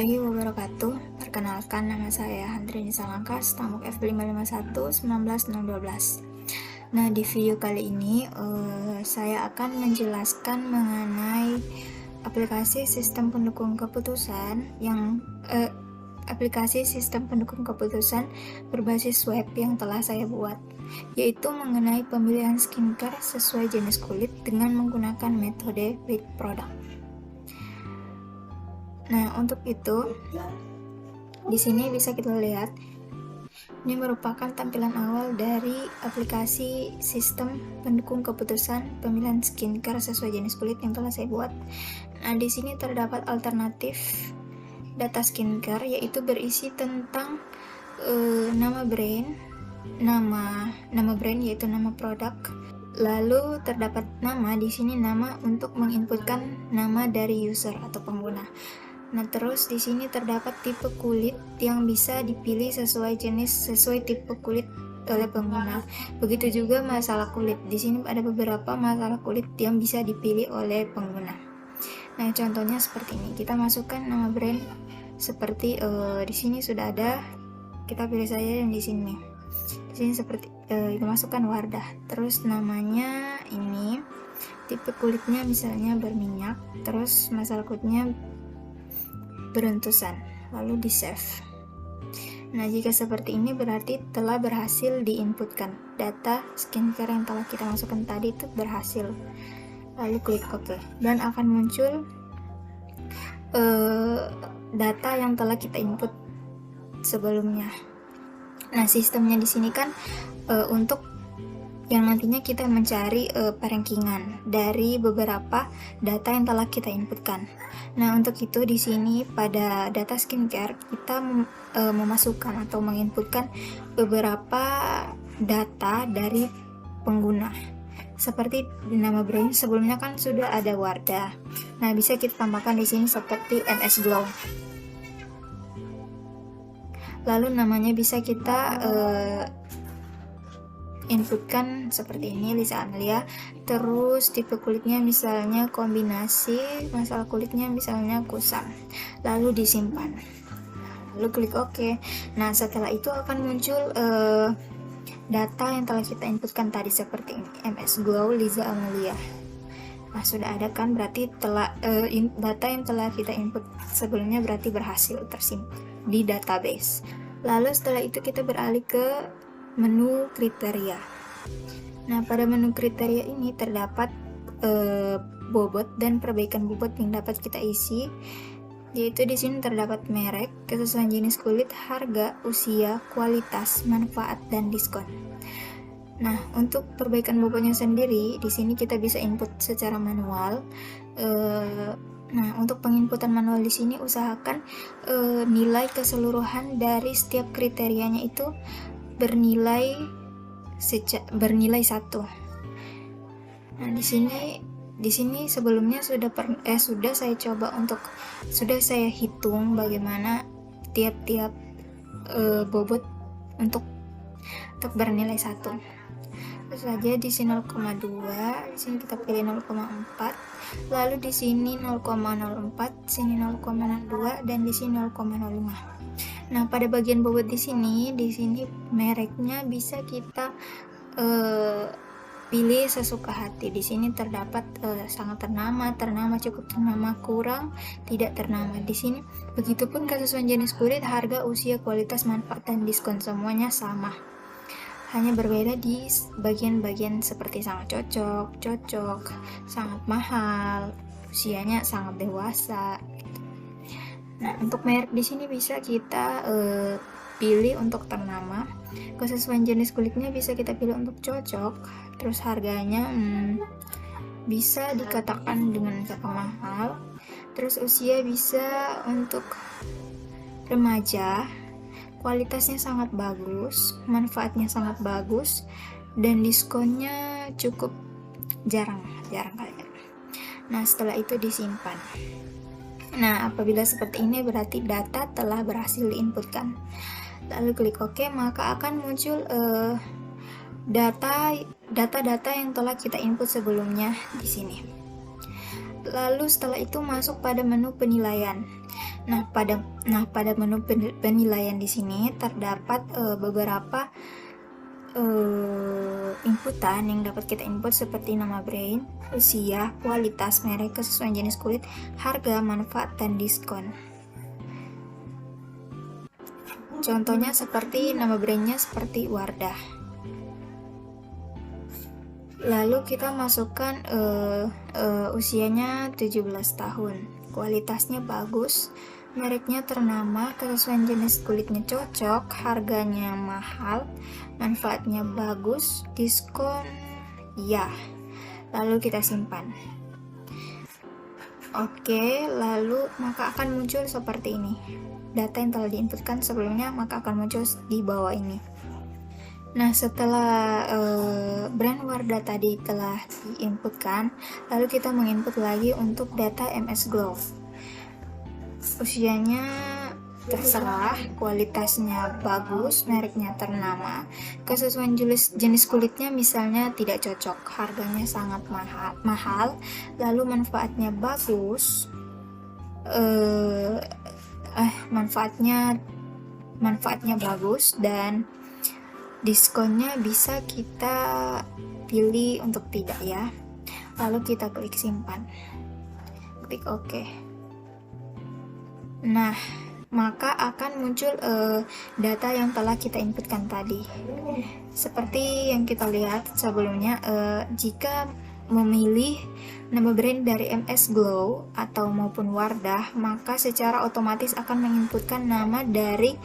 Warahmatullahi wabarakatuh. Perkenalkan, nama saya Handrini Salangkas, Tamuk F551 19012. Nah, di video kali ini saya akan menjelaskan mengenai aplikasi sistem pendukung keputusan berbasis web yang telah saya buat, yaitu mengenai pemilihan skincare sesuai jenis kulit dengan menggunakan metode Pick Product. Nah, untuk itu di sini bisa kita lihat, ini merupakan tampilan awal dari aplikasi sistem pendukung keputusan pemilihan skincare sesuai jenis kulit yang telah saya buat. Nah, di sini terdapat alternatif data skincare, yaitu berisi tentang nama brand, nama brand yaitu nama produk. Lalu terdapat nama di sini, nama untuk menginputkan nama dari user atau pengguna. Nah, terus di sini terdapat tipe kulit yang bisa dipilih sesuai tipe kulit oleh pengguna. Begitu juga masalah kulit. Di sini ada beberapa masalah kulit yang bisa dipilih oleh pengguna. Nah, contohnya seperti ini. Kita masukkan nama brand seperti di sini sudah ada. Kita pilih saja yang di sini. Di sini seperti kita masukkan Wardah. Terus namanya ini, tipe kulitnya misalnya berminyak, terus masalah kulitnya beruntusan, lalu di save. Nah, jika seperti ini berarti telah berhasil diinputkan data skincare yang telah kita masukkan tadi, itu berhasil. Lalu klik OK dan akan muncul data yang telah kita input sebelumnya. Nah, sistemnya di sini kan untuk yang nantinya kita mencari perankingan dari beberapa data yang telah kita inputkan. Nah, untuk itu di sini pada data skincare kita memasukkan atau menginputkan beberapa data dari pengguna. Seperti nama brand sebelumnya kan sudah ada Wardah. Nah, bisa kita tambahkan di sini seperti MS Glow. Lalu namanya bisa kita inputkan seperti ini, Lisa Amelia. Terus tipe kulitnya misalnya kombinasi, masalah kulitnya misalnya kusam. Lalu disimpan. Lalu klik OK. Nah, setelah itu akan muncul data yang telah kita inputkan tadi seperti ini, MS Glow Liza Amelia. Nah, sudah ada kan, berarti data yang telah kita input sebelumnya berarti berhasil tersimpan di database. Lalu setelah itu kita beralih ke menu kriteria. Nah, pada menu kriteria ini terdapat bobot dan perbaikan bobot yang dapat kita isi, yaitu di sini terdapat merek, kesesuaian jenis kulit, harga, usia, kualitas, manfaat, dan diskon. Nah, untuk perbaikan bobotnya sendiri di sini kita bisa input secara manual. Nah, untuk penginputan manual di sini usahakan nilai keseluruhan dari setiap kriterianya itu bernilai 1. Nah, di sini sebelumnya sudah saya hitung bagaimana tiap-tiap bobot untuk bernilai 1. Terus saja di sini 0,2, di sini kita pilih 0,4, lalu di sini 0,04, sini 0,02, dan di sini 0,05. Nah, pada bagian bobot di sini mereknya bisa kita pilih sesuka hati. Di sini terdapat sangat ternama, cukup ternama, kurang, tidak ternama. Di sini begitupun kesesuaian jenis kulit, harga, usia, kualitas, manfaat, dan diskon semuanya sama. Hanya berbeda di bagian-bagian seperti sangat cocok, sangat mahal, usianya sangat dewasa. Nah, untuk merek di sini bisa kita pilih untuk ternama, kesesuaian jenis kulitnya bisa kita pilih untuk cocok, terus harganya bisa dikatakan dengan kata mahal, terus usia bisa untuk remaja, kualitasnya sangat bagus, manfaatnya sangat bagus, dan diskonnya cukup jarang kayaknya. Nah, setelah itu disimpan. Nah, apabila seperti ini berarti data telah berhasil diinputkan. Lalu klik OK, maka akan muncul data-data yang telah kita input sebelumnya di sini. Lalu setelah itu masuk pada menu penilaian. Pada menu penilaian di sini terdapat beberapa inputan yang dapat kita input seperti nama brand, usia, kualitas, merek, kesesuaian jenis kulit, harga, manfaat, dan diskon. Contohnya seperti nama brandnya seperti Wardah. Lalu kita masukkan usianya 17 tahun, kualitasnya bagus, mereknya ternama, kesesuaian jenis kulitnya cocok, harganya mahal, manfaatnya bagus, diskon ya. Lalu kita simpan. Oke, lalu maka akan muncul seperti ini. Data yang telah diinputkan sebelumnya maka akan muncul di bawah ini. Nah, setelah brand Wardah tadi telah diinputkan, lalu kita menginput lagi untuk data MS Glow. Usianya terserah, kualitasnya bagus, mereknya ternama, kesesuaian jenis kulitnya misalnya tidak cocok, harganya sangat mahal, lalu manfaatnya bagus, manfaatnya bagus, dan diskonnya bisa kita pilih untuk tidak ya. Lalu kita klik simpan, klik OK. Nah, maka akan muncul data yang telah kita inputkan tadi. Seperti yang kita lihat sebelumnya, jika memilih nama brand dari MS Glow atau maupun Wardah, maka secara otomatis akan menginputkan nama dari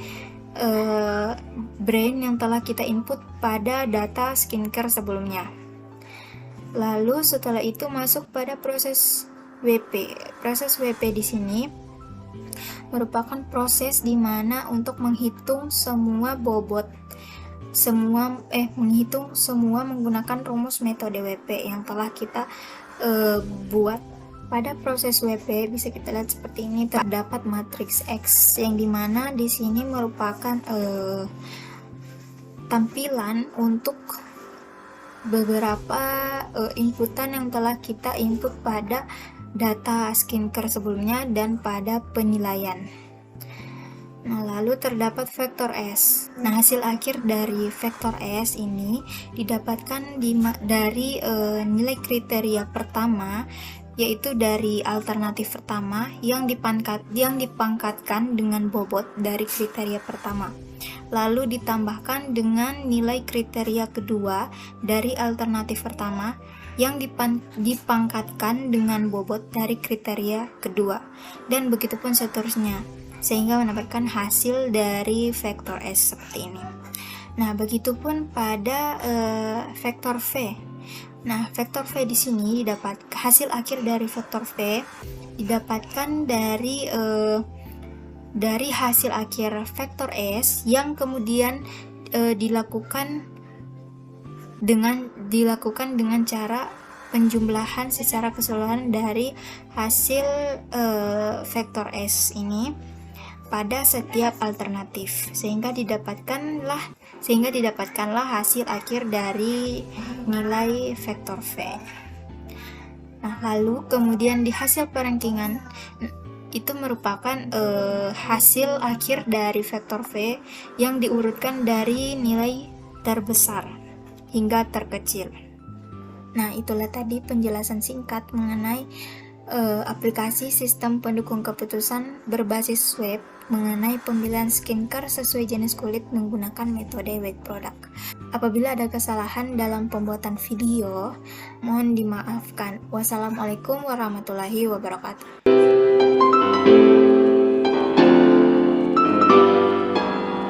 brand yang telah kita input pada data skincare sebelumnya. Lalu setelah itu masuk pada proses WP. Proses WP di sini merupakan proses di mana untuk menghitung semua bobot menghitung semua menggunakan rumus metode WP yang telah kita buat. Pada proses WP bisa kita lihat seperti ini, terdapat matriks X yang dimana di sini merupakan tampilan untuk beberapa inputan yang telah kita input pada data skincare sebelumnya dan pada penilaian. Nah, lalu terdapat vektor S. Nah, hasil akhir dari vektor S ini didapatkan dari nilai kriteria pertama, yaitu dari alternatif pertama yang dipangkatkan dengan bobot dari kriteria pertama, lalu ditambahkan dengan nilai kriteria kedua dari alternatif pertama yang dipangkatkan dengan bobot dari kriteria kedua, dan begitupun seterusnya, sehingga mendapatkan hasil dari vektor S seperti ini. Nah, begitupun pada vektor V. Nah, vektor V di sini didapat hasil akhir dari vektor V didapatkan dari hasil akhir vektor S yang kemudian dilakukan dengan cara penjumlahan secara keseluruhan dari hasil vektor S ini pada setiap alternatif, sehingga didapatkanlah hasil akhir dari nilai vektor V. Nah, lalu kemudian di hasil perankingan itu merupakan hasil akhir dari vektor V yang diurutkan dari nilai terbesar hingga terkecil. Nah, itulah tadi penjelasan singkat mengenai aplikasi sistem pendukung keputusan berbasis web mengenai pemilihan skincare sesuai jenis kulit menggunakan metode web product. Apabila ada kesalahan dalam pembuatan video, mohon dimaafkan. Wassalamualaikum warahmatullahi wabarakatuh.